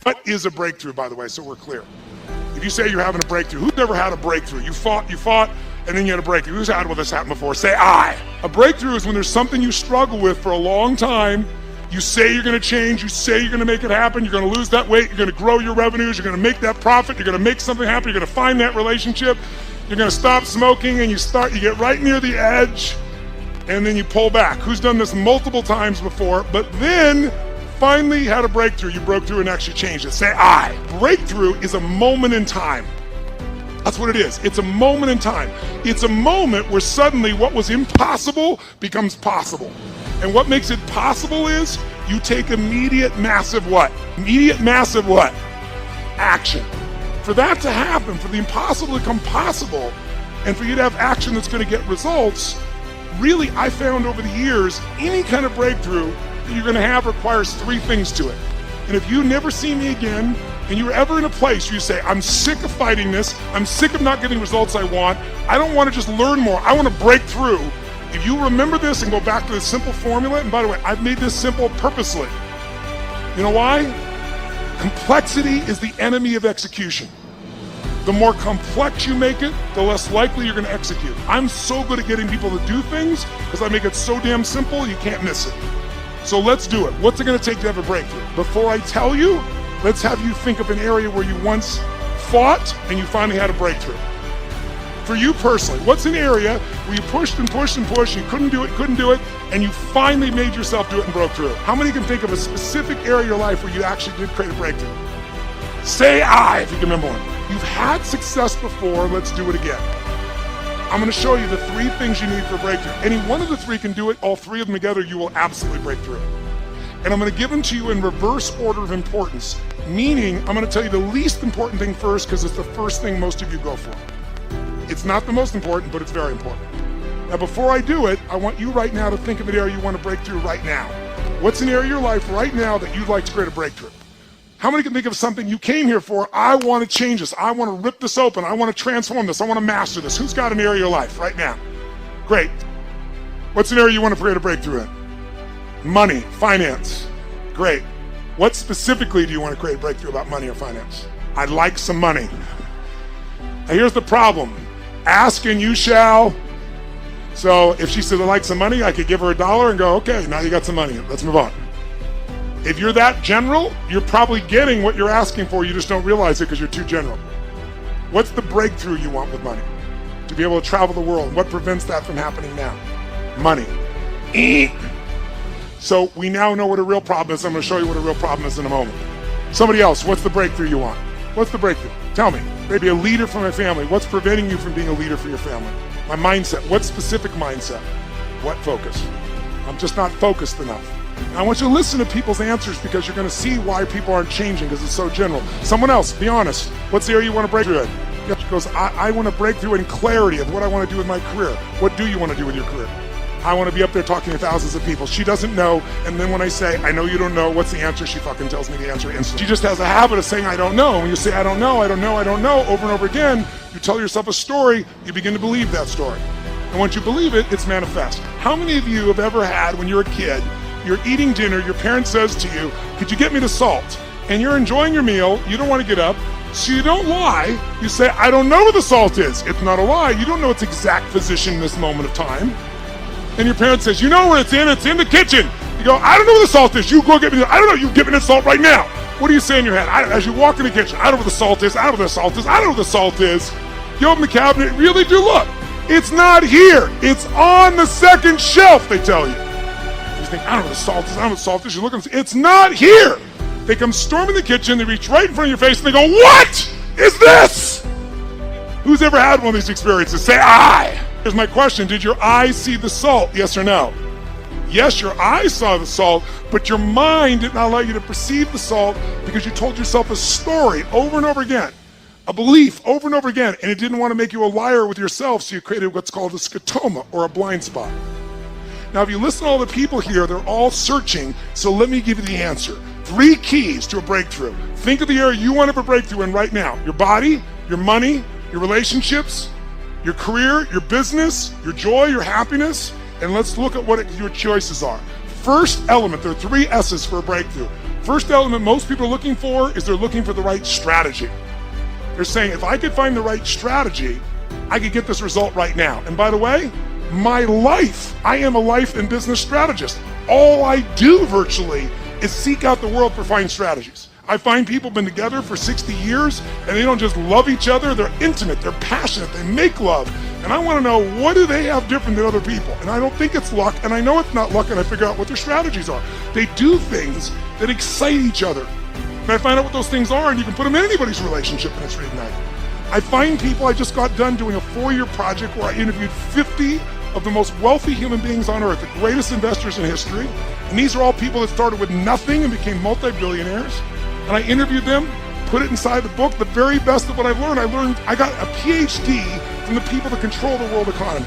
What is a breakthrough, by the way, so we're clear? If you say you're having a breakthrough, who's never had a breakthrough? You fought, and then you had a breakthrough. Who's had this happen before? Say I. A breakthrough is when there's something you struggle with for a long time. You say you're going to change, you say you're going to make it happen, you're going to lose that weight, you're going to grow your revenues, you're going to make that profit, you're going to make something happen, you're going to find that relationship, you're going to stop smoking, and you get right near the edge, and then you pull back. Who's done this multiple times before, but then finally had a breakthrough? You broke through and actually changed it. Say I. Breakthrough is a moment in time. That's what it is. It's a moment in time. It's a moment where suddenly what was impossible becomes possible. And what makes it possible is you take immediate massive what? Immediate massive what? Action. For that to happen, for the impossible to become possible, and for you to have action that's going to get results, really, I found over the years, any kind of breakthrough that you're going to have requires three things to it. And if you never see me again, and you're ever in a place where you say, I'm sick of fighting this, I'm sick of not getting results I want, I don't want to just learn more, I want to break through. If you remember this and go back to this simple formula, and by the way, I've made this simple purposely. You know why? Complexity is the enemy of execution. The more complex you make it, the less likely you're going to execute. I'm so good at getting people to do things because I make it so damn simple you can't miss it. So let's do it. What's it going to take to have a breakthrough? Before I tell you, let's have you think of an area where you once fought and you finally had a breakthrough. For you personally, what's an area where you pushed and pushed and pushed, you couldn't do it, and you finally made yourself do it and broke through? How many can think of a specific area of your life where you actually did create a breakthrough? Say I if you can remember one. You've had success before, let's do it again. I'm going to show you the three things you need for a breakthrough. Any one of the three can do it, all three of them together, you will absolutely break through. And I'm going to give them to you in reverse order of importance, meaning I'm going to tell you the least important thing first because it's the first thing most of you go for. It's not the most important, but it's very important. Now, before I do it, I want you right now to think of an area you want to break through right now. What's an area of your life right now that you'd like to create a breakthrough? How many can think of something you came here for? I want to change this. I want to rip this open. I want to transform this. I want to master this. Who's got an area of your life right now? Great. What's an area you want to create a breakthrough in? Money, finance. Great. What specifically do you want to create a breakthrough about money or finance? I'd like some money. Now here's the problem. Ask and you shall. So if she said, I'd like some money, I could give her $1 and go, okay, now you got some money. Let's move on. If you're that general, you're probably getting what you're asking for. You just don't realize it because you're too general. What's the breakthrough you want with money? To be able to travel the world. What prevents that from happening now? Money. So we now know what a real problem is. I'm going to show you what a real problem is in a moment. Somebody else, what's the breakthrough you want? What's the breakthrough? Tell me. Maybe a leader for my family. What's preventing you from being a leader for your family? My mindset. What specific mindset? What focus? I'm just not focused enough. I want you to listen to people's answers because you're going to see why people aren't changing because it's so general. Someone else, be honest. What's the area you want to break through in? She goes, I want to break through in clarity of what I want to do with my career. What do you want to do with your career? I want to be up there talking to thousands of people. She doesn't know, and then when I say, I know you don't know, what's the answer? She fucking tells me the answer instantly. She just has a habit of saying, I don't know. When you say, I don't know, over and over again, you tell yourself a story, you begin to believe that story. And once you believe it, it's manifest. How many of you have ever had, when you're a kid, you're eating dinner, your parent says to you, could you get me the salt? And you're enjoying your meal, you don't want to get up, so you don't lie, you say, I don't know where the salt is. It's not a lie, you don't know its exact position in this moment of time. And your parent says, you know where it's in the kitchen. You go, I don't know where the salt is, you go get me I don't know, you give me the salt right now. What do you say in your head? As you walk in the kitchen, I don't know where the salt is, I don't know where the salt is, I don't know where the salt is. You open the cabinet, really do look. It's not here, it's on the second shelf, they tell you. You think, I don't know where the salt is, I don't know where the salt is. You look and say, it's not here. They come storming the kitchen, they reach right in front of your face, and they go, what is this? Who's ever had one of these experiences? Say, I. Here's my question, did your eyes see the salt, yes or no? Yes, your eyes saw the salt, but your mind did not allow you to perceive the salt because you told yourself a story over and over again, a belief over and over again, and it didn't want to make you a liar with yourself, so you created what's called a scotoma, or a blind spot. Now, if you listen to all the people here, they're all searching, so let me give you the answer. 3 keys to a breakthrough. Think of the area you want to have a breakthrough in right now. Your body, your money, your relationships, your career, your business, your joy, your happiness, and let's look at what your choices are. First element, there are 3 S's for a breakthrough. First element most people are looking for is they're looking for the right strategy. They're saying, if I could find the right strategy, I could get this result right now. And by the way, my life, I am a life and business strategist. All I do virtually is seek out the world for fine strategies. I find people have been together for 60 years and they don't just love each other, they're intimate, they're passionate, they make love. And I want to know, what do they have different than other people? And I don't think it's luck, and I know it's not luck, and I figure out what their strategies are. They do things that excite each other. And I find out what those things are, and you can put them in anybody's relationship and it's reignited. I find people, I just got done doing a 4-year project where I interviewed 50 of the most wealthy human beings on earth, the greatest investors in history. And these are all people that started with nothing and became multi-billionaires. And I interviewed them, put it inside the book, the very best of what I've learned. I got a PhD from the people that control the world economy,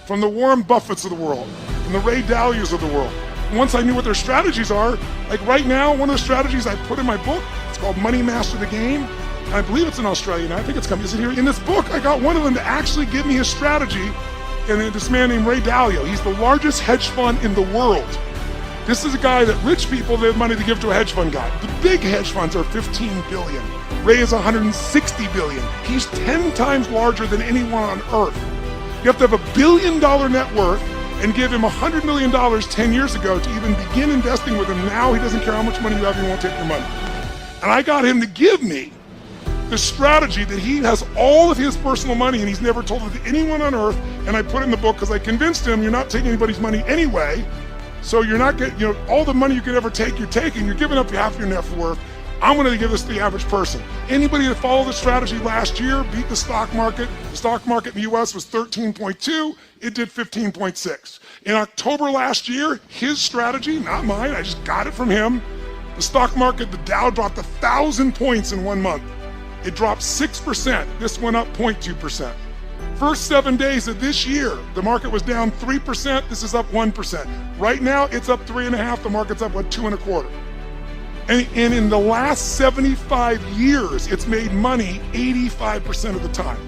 from the Warren Buffetts of the world, from the Ray Dalias of the world. And once I knew what their strategies are, like right now, one of the strategies I put in my book, it's called Money Master the Game. And I believe it's in Australia now. I think it's coming. Is it here? In this book, I got one of them to actually give me his strategy. And this man named Ray Dalio, he's the largest hedge fund in the world. This is a guy that rich people, they have money to give to a hedge fund guy. The big hedge funds are 15 billion. Ray is 160 billion. He's 10 times larger than anyone on earth. You have to have $1 billion net worth and give him $100 million 10 years ago to even begin investing with him. Now he doesn't care how much money you have, he won't take your money. And I got him to give me the strategy that he has all of his personal money and he's never told it to anyone on earth. And I put it in the book because I convinced him, you're not taking anybody's money anyway. So you're not getting, all the money you could ever take, you're taking. You're giving up half your net worth. I'm going to give this to the average person. Anybody that followed the strategy last year beat the stock market. The stock market in the US was 13.2. It did 15.6. In October last year, his strategy, not mine, I just got it from him. The stock market, the Dow dropped 1,000 points in 1 month. It dropped 6%. This went up 0.2%. First 7 days of this year, the market was down 3%. This is up 1%. Right now, it's up 3.5%. The market's up, 2.25%. And in the last 75 years, it's made money 85% of the time.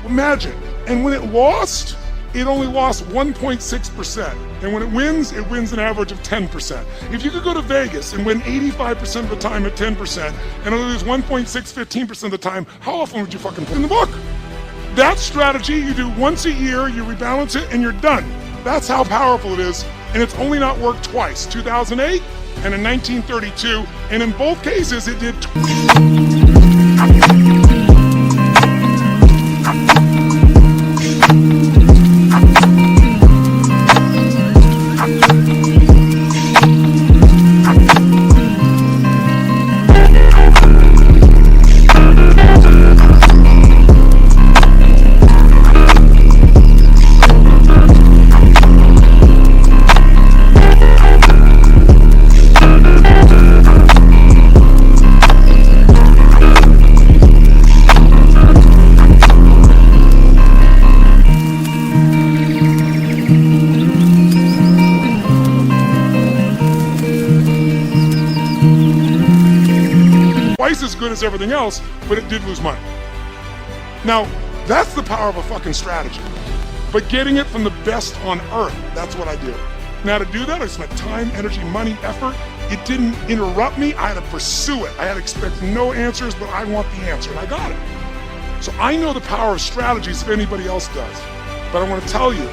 Imagine. And when it lost, it only lost 1.6%. And when it wins an average of 10%. If you could go to Vegas and win 85% of the time at 10% and only lose 15% of the time, how often would you fucking put in the book? That strategy you do once a year, you rebalance it, and you're done. That's how powerful it is, and it's only not worked twice, 2008 and in 1932, and in both cases it did twice as good as everything else, but it did lose money. Now, that's the power of a fucking strategy. But getting it from the best on earth, that's what I do. Now to do that, I spent time, energy, money, effort. It didn't interrupt me. I had to pursue it. I had to expect no answers, but I want the answer, and I got it. So I know the power of strategies if anybody else does. But I want to tell you,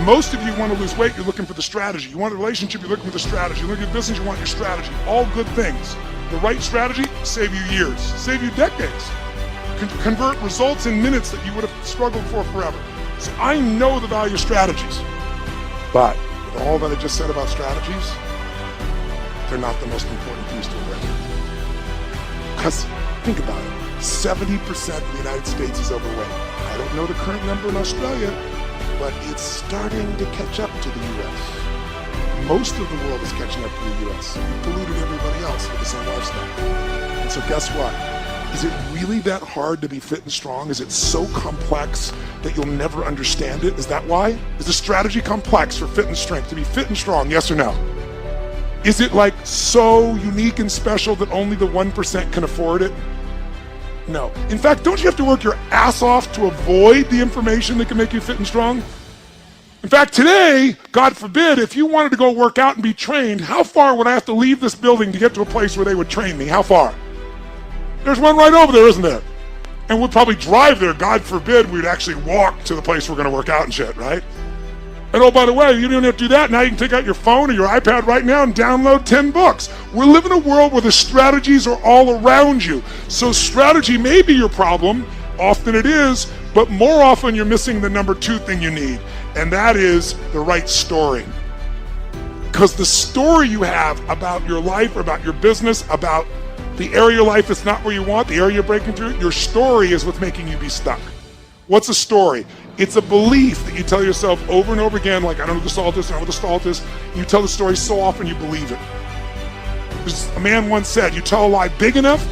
most of you want to lose weight, you're looking for the strategy. You want a relationship, you're looking for the strategy. You look at business, you want your strategy. All good things. The right strategy, save you years, save you decades. Convert results in minutes that you would have struggled for forever. So I know the value of strategies. But with all that I just said about strategies, they're not the most important things to learn. Because think about it, 70% of the United States is overweight. I don't know the current number in Australia, but it's starting to catch up to the US. Most of the world is catching up to the US. We've polluted everybody else with the same lifestyle. And so guess what? Is it really that hard to be fit and strong? Is it so complex that you'll never understand it? Is that why? Is the strategy complex for fit and strength, to be fit and strong, yes or no? Is it like so unique and special that only the 1% can afford it? No. In fact, don't you have to work your ass off to avoid the information that can make you fit and strong? In fact, today, God forbid, if you wanted to go work out and be trained, how far would I have to leave this building to get to a place where they would train me? How far? There's one right over there, isn't there? And we'd probably drive there. God forbid we'd actually walk to the place we're going to work out and shit, right? And oh, by the way, you don't have to do that. Now you can take out your phone or your iPad right now and download 10 books. We're living in a world where the strategies are all around you. So strategy may be your problem. Often it is, but more often you're missing the number 2 thing you need, and that is the right story. Because the story you have about your life, about your business, about the area of your life that's not where you want, the area you're breaking through, your story is what's making you be stuck. What's a story? It's a belief that you tell yourself over and over again, like, I don't know what the salt is, I don't know what the salt is. You tell the story so often you believe it. A man once said, you tell a lie big enough,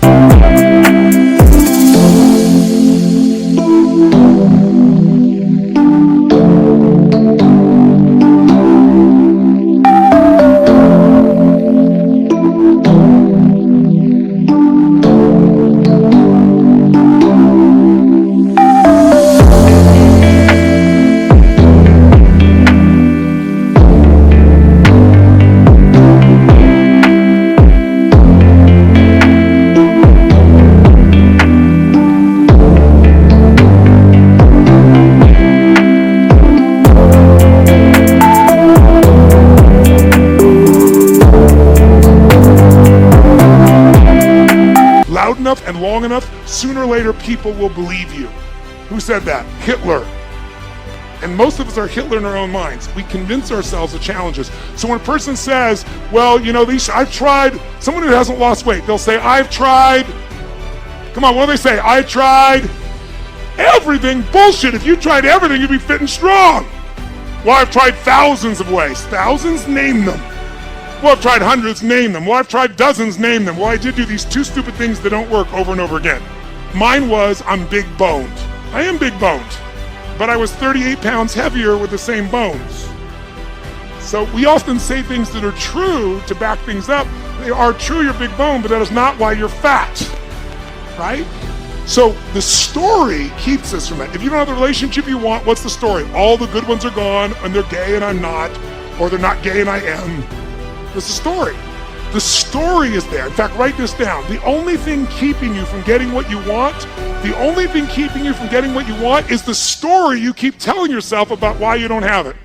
enough and long enough, sooner or later people will believe you. Who said that? Hitler. And most of us are Hitler in our own minds. We convince ourselves of challenges. So when a person says, well, you know, I've tried, someone who hasn't lost weight, they'll say, I've tried, come on, what do they say? I tried everything. Bullshit. If you tried everything, you'd be fit and strong. Well, I've tried thousands of ways. Thousands? Name them. Well, I've tried hundreds, name them. Well, I've tried dozens, name them. Well, I did do these 2 stupid things that don't work over and over again. Mine was, I'm big boned. I am big boned, but I was 38 pounds heavier with the same bones. So we often say things that are true to back things up. They are true, you're big boned, but that is not why you're fat, right? So the story keeps us from that. If you don't have the relationship you want, what's the story? All the good ones are gone, and they're gay and I'm not, or they're not gay and I am. That's the story. The story is there. In fact, write this down. The only thing keeping you from getting what you want, the only thing keeping you from getting what you want is the story you keep telling yourself about why you don't have it.